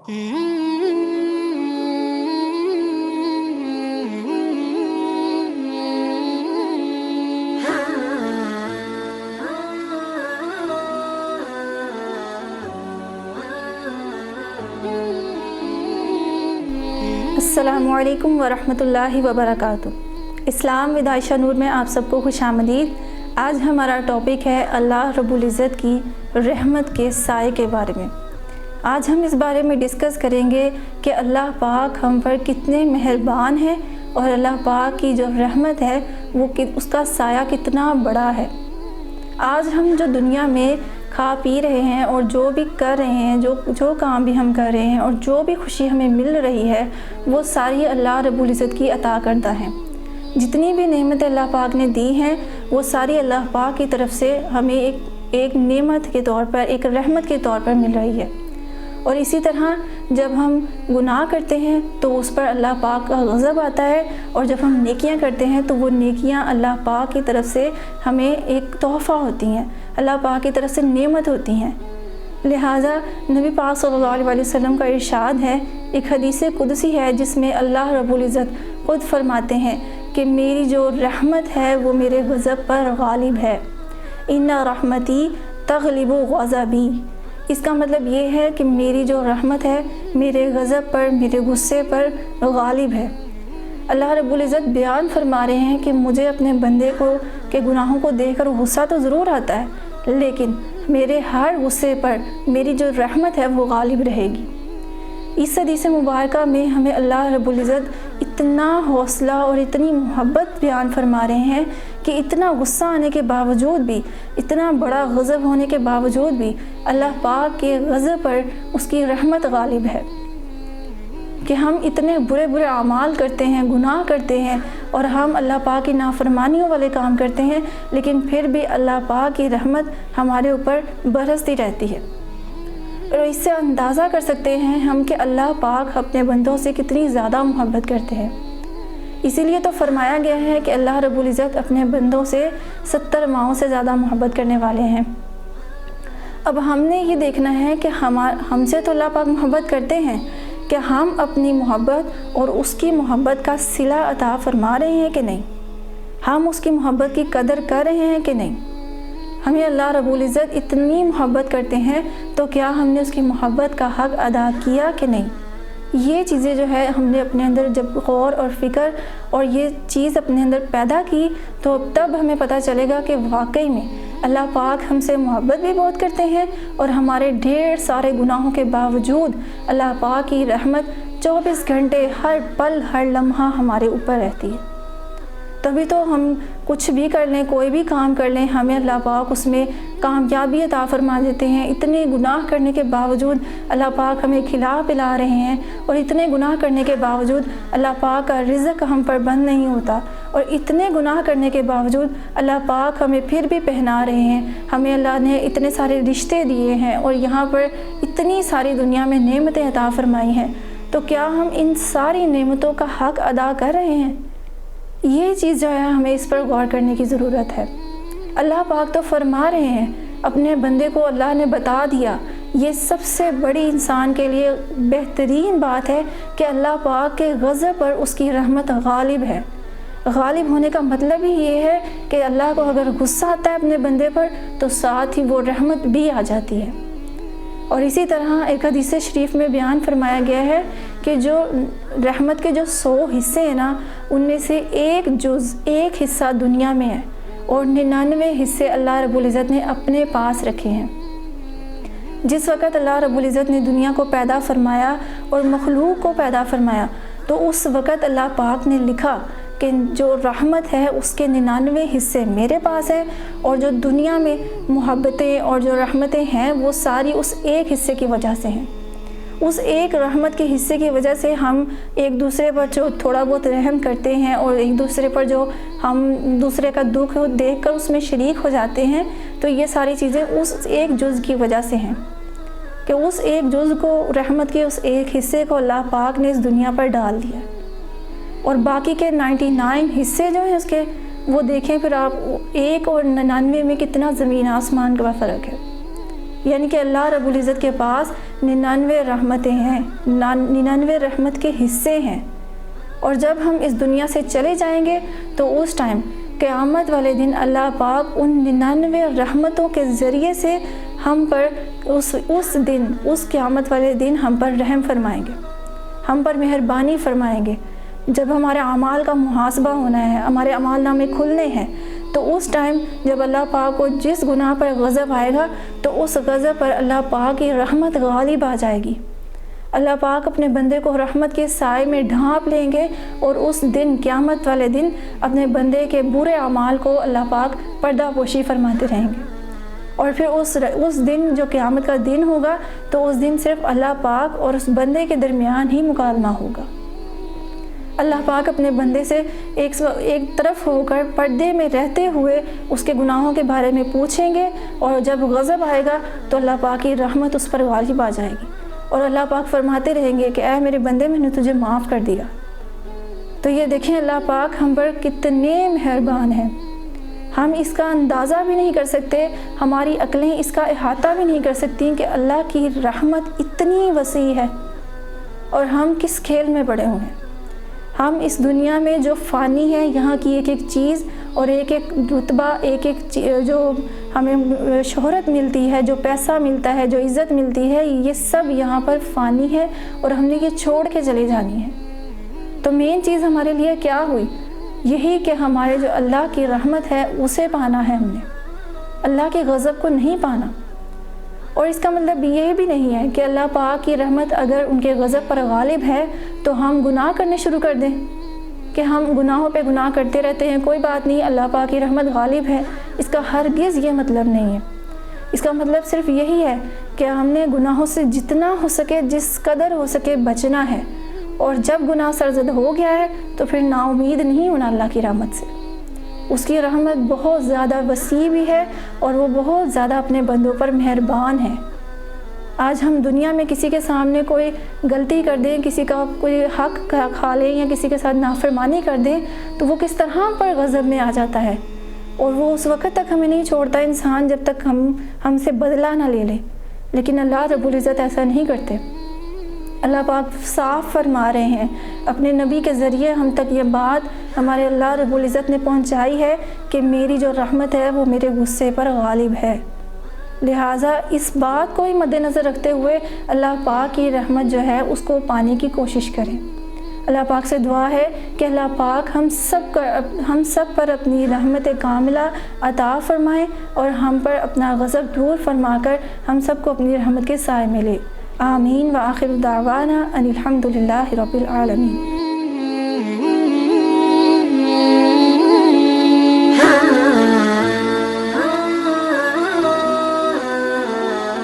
السلام علیکم ورحمۃ اللہ وبرکاتہ۔ اسلام ود عائشہ نور میں آپ سب کو خوش آمدید۔ آج ہمارا ٹاپک ہے اللہ رب العزت کی رحمت کے سائے کے بارے میں۔ آج ہم اس بارے میں ڈسکس کریں گے کہ اللہ پاک ہم پر کتنے مہربان ہیں اور اللہ پاک کی جو رحمت ہے وہ اس کا سایہ کتنا بڑا ہے۔ آج ہم جو دنیا میں کھا پی رہے ہیں اور جو بھی کر رہے ہیں، جو کام بھی ہم کر رہے ہیں اور جو بھی خوشی ہمیں مل رہی ہے، وہ ساری اللہ رب العزت کی عطا کرتا ہے۔ جتنی بھی نعمتیں اللہ پاک نے دی ہیں وہ ساری اللہ پاک کی طرف سے ہمیں ایک نعمت کے طور پر، ایک رحمت کے طور پر مل رہی ہے۔ اور اسی طرح جب ہم گناہ کرتے ہیں تو اس پر اللہ پاک کا غضب آتا ہے، اور جب ہم نیکیاں کرتے ہیں تو وہ نیکیاں اللہ پاک کی طرف سے ہمیں ایک تحفہ ہوتی ہیں، اللہ پاک کی طرف سے نعمت ہوتی ہیں۔ لہٰذا نبی پاک صلی اللہ علیہ وسلم کا ارشاد ہے، ایک حدیث قدسی ہے جس میں اللہ رب العزت خود فرماتے ہیں کہ میری جو رحمت ہے وہ میرے غضب پر غالب ہے۔ ان رحمتی تغلب غضبی۔ اس کا مطلب یہ ہے کہ میری جو رحمت ہے میرے غضب پر، میرے غصے پر غالب ہے۔ اللہ رب العزت بیان فرما رہے ہیں کہ مجھے اپنے بندے کے گناہوں کو دیکھ کر غصہ تو ضرور آتا ہے، لیکن میرے ہر غصے پر میری جو رحمت ہے وہ غالب رہے گی۔ اس حدیث مبارکہ میں ہمیں اللہ رب العزت اتنا حوصلہ اور اتنی محبت بیان فرما رہے ہیں کہ اتنا غصہ آنے کے باوجود بھی، اتنا بڑا غضب ہونے کے باوجود بھی اللہ پاک کے غضب پر اس کی رحمت غالب ہے۔ کہ ہم اتنے برے برے اعمال کرتے ہیں، گناہ کرتے ہیں اور ہم اللہ پاک کی نافرمانیوں والے کام کرتے ہیں، لیکن پھر بھی اللہ پاک کی رحمت ہمارے اوپر برستی رہتی ہے۔ اور اس سے اندازہ کر سکتے ہیں ہم کہ اللہ پاک اپنے بندوں سے کتنی زیادہ محبت کرتے ہیں۔ اسی لیے تو فرمایا گیا ہے کہ اللہ رب العزت اپنے بندوں سے 70 ماؤں سے زیادہ محبت کرنے والے ہیں۔ اب ہم نے یہ دیکھنا ہے کہ ہم سے تو اللہ پاک محبت کرتے ہیں، کہ ہم اپنی محبت اور اس کی محبت کا صلہ عطا فرما رہے ہیں کہ نہیں، ہم اس کی محبت کی قدر کر رہے ہیں کہ نہیں۔ ہمیں اللہ رب العزت اتنی محبت کرتے ہیں تو کیا ہم نے اس کی محبت کا حق ادا کیا کہ نہیں۔ یہ چیزیں جو ہے ہم نے اپنے اندر جب غور اور فکر اور یہ چیز اپنے اندر پیدا کی تو تب ہمیں پتہ چلے گا کہ واقعی میں اللہ پاک ہم سے محبت بھی بہت کرتے ہیں، اور ہمارے ڈھیر سارے گناہوں کے باوجود اللہ پاک کی رحمت 24 گھنٹے ہر پل ہر لمحہ ہمارے اوپر رہتی ہے۔ تبھی تو ہم کچھ بھی کر لیں، کوئی بھی کام کر لیں، ہمیں اللہ پاک اس میں کامیابی عطا فرما دیتے ہیں۔ اتنے گناہ کرنے کے باوجود اللہ پاک ہمیں کھلا پلا رہے ہیں، اور اتنے گناہ کرنے کے باوجود اللہ پاک کا رزق ہم پر بند نہیں ہوتا، اور اتنے گناہ کرنے کے باوجود اللہ پاک ہمیں پھر بھی پہنا رہے ہیں۔ ہمیں اللہ نے اتنے سارے رشتے دیے ہیں اور یہاں پر اتنی ساری دنیا میں نعمتیں عطا فرمائی ہیں، تو کیا ہم ان ساری نعمتوں کا حق ادا کر رہے ہیں؟ یہ چیز جو ہے ہمیں اس پر غور کرنے کی ضرورت ہے۔ اللہ پاک تو فرما رہے ہیں، اپنے بندے کو اللہ نے بتا دیا۔ یہ سب سے بڑی انسان کے لیے بہترین بات ہے کہ اللہ پاک کے غضب پر اس کی رحمت غالب ہے۔ غالب ہونے کا مطلب ہی یہ ہے کہ اللہ کو اگر غصہ آتا ہے اپنے بندے پر تو ساتھ ہی وہ رحمت بھی آ جاتی ہے۔ اور اسی طرح ایک حدیث شریف میں بیان فرمایا گیا ہے کہ جو رحمت کے جو 100 حصے ہیں نا، ان میں سے ایک حصہ دنیا میں ہے، اور 99 حصے اللہ رب العزت نے اپنے پاس رکھے ہیں۔ جس وقت اللہ رب العزت نے دنیا کو پیدا فرمایا اور مخلوق کو پیدا فرمایا تو اس وقت اللہ پاک نے لکھا کہ جو رحمت ہے اس کے 99 حصے میرے پاس ہیں، اور جو دنیا میں محبتیں اور جو رحمتیں ہیں وہ ساری اس ایک حصے کی وجہ سے ہیں۔ اس ایک رحمت کے حصے کی وجہ سے ہم ایک دوسرے پر جو تھوڑا بہت رحم کرتے ہیں، اور ایک دوسرے پر جو ہم دوسرے کا دکھ دیکھ کر اس میں شریک ہو جاتے ہیں، تو یہ ساری چیزیں اس ایک جز کی وجہ سے ہیں، کہ اس ایک جز کو، رحمت کے اس ایک حصے کو اللہ پاک نے اس دنیا پر ڈال دیا، اور باقی کے 99 حصے جو ہیں اس کے، وہ دیکھیں پھر آپ 1 اور 99 میں کتنا زمین آسمان کا فرق ہے۔ یعنی کہ اللہ رب العزت کے پاس 99 رحمتیں ہیں، 99 رحمت کے حصے ہیں، اور جب ہم اس دنیا سے چلے جائیں گے تو اس ٹائم قیامت والے دن اللہ پاک ان 99 رحمتوں کے ذریعے سے ہم پر اس قیامت والے دن ہم پر رحم فرمائیں گے، ہم پر مہربانی فرمائیں گے۔ جب ہمارے اعمال کا محاسبہ ہونا ہے، ہمارے اعمال نامے کھلنے ہیں، تو اس ٹائم جب اللہ پاک کو جس گناہ پر غضب آئے گا تو اس غضب پر اللہ پاک کی رحمت غالب آ جائے گی۔ اللہ پاک اپنے بندے کو رحمت کے سائے میں ڈھانپ لیں گے، اور اس دن قیامت والے دن اپنے بندے کے برے اعمال کو اللہ پاک پردہ پوشی فرماتے رہیں گے۔ اور پھر اس دن جو قیامت کا دن ہوگا تو اس دن صرف اللہ پاک اور اس بندے کے درمیان ہی مکالمہ ہوگا۔ اللہ پاک اپنے بندے سے ایک طرف ہو کر پردے میں رہتے ہوئے اس کے گناہوں کے بارے میں پوچھیں گے، اور جب غضب آئے گا تو اللہ پاک کی رحمت اس پر غالب آ جائے گی، اور اللہ پاک فرماتے رہیں گے کہ اے میرے بندے، میں نے تجھے معاف کر دیا۔ تو یہ دیکھیں اللہ پاک ہم پر کتنے مہربان ہیں، ہم اس کا اندازہ بھی نہیں کر سکتے، ہماری عقلیں اس کا احاطہ بھی نہیں کر سکتی کہ اللہ کی رحمت اتنی وسیع ہے، اور ہم کس کھیل میں پڑے ہوئے ہیں۔ ہم اس دنیا میں جو فانی ہے، یہاں کی ایک ایک چیز اور ایک ایک رتبہ، ایک ایک جو ہمیں شہرت ملتی ہے، جو پیسہ ملتا ہے، جو عزت ملتی ہے، یہ سب یہاں پر فانی ہے، اور ہم نے یہ چھوڑ کے چلی جانی ہے۔ تو مین چیز ہمارے لیے کیا ہوئی؟ یہی کہ ہمارے جو اللہ کی رحمت ہے اسے پانا ہے، ہم نے اللہ کے غضب کو نہیں پانا۔ اور اس کا مطلب یہ بھی نہیں ہے کہ اللہ پاک کی رحمت اگر ان کے غضب پر غالب ہے تو ہم گناہ کرنے شروع کر دیں کہ ہم گناہوں پہ گناہ کرتے رہتے ہیں، کوئی بات نہیں، اللہ پاک کی رحمت غالب ہے۔ اس کا ہرگز یہ مطلب نہیں ہے۔ اس کا مطلب صرف یہی ہے کہ ہم نے گناہوں سے جتنا ہو سکے، جس قدر ہو سکے بچنا ہے، اور جب گناہ سرزد ہو گیا ہے تو پھر نا امید نہیں ہونا اللہ کی رحمت سے۔ اس کی رحمت بہت زیادہ وسیع بھی ہے، اور وہ بہت زیادہ اپنے بندوں پر مہربان ہے۔ آج ہم دنیا میں کسی کے سامنے کوئی غلطی کر دیں، کسی کا کوئی حق کھا لیں یا کسی کے ساتھ نافرمانی کر دیں، تو وہ کس طرح پر غضب میں آ جاتا ہے، اور وہ اس وقت تک ہمیں نہیں چھوڑتا انسان جب تک ہم سے بدلہ نہ لے لے۔ لیکن اللہ رب العزت ایسا نہیں کرتے۔ اللہ پاک صاف فرما رہے ہیں، اپنے نبی کے ذریعے ہم تک یہ بات ہمارے اللہ رب العزت نے پہنچائی ہے کہ میری جو رحمت ہے وہ میرے غصے پر غالب ہے۔ لہٰذا اس بات کو ہی مد نظر رکھتے ہوئے اللہ پاک کی رحمت جو ہے اس کو پانے کی کوشش کریں۔ اللہ پاک سے دعا ہے کہ اللہ پاک ہم سب پر اپنی رحمت کاملہ عطا فرمائیں، اور ہم پر اپنا غضب دور فرما کر ہم سب کو اپنی رحمت کے سائے میں لے۔ آمین، وآخر دعوانا ان الحمد للہ رب العالمین۔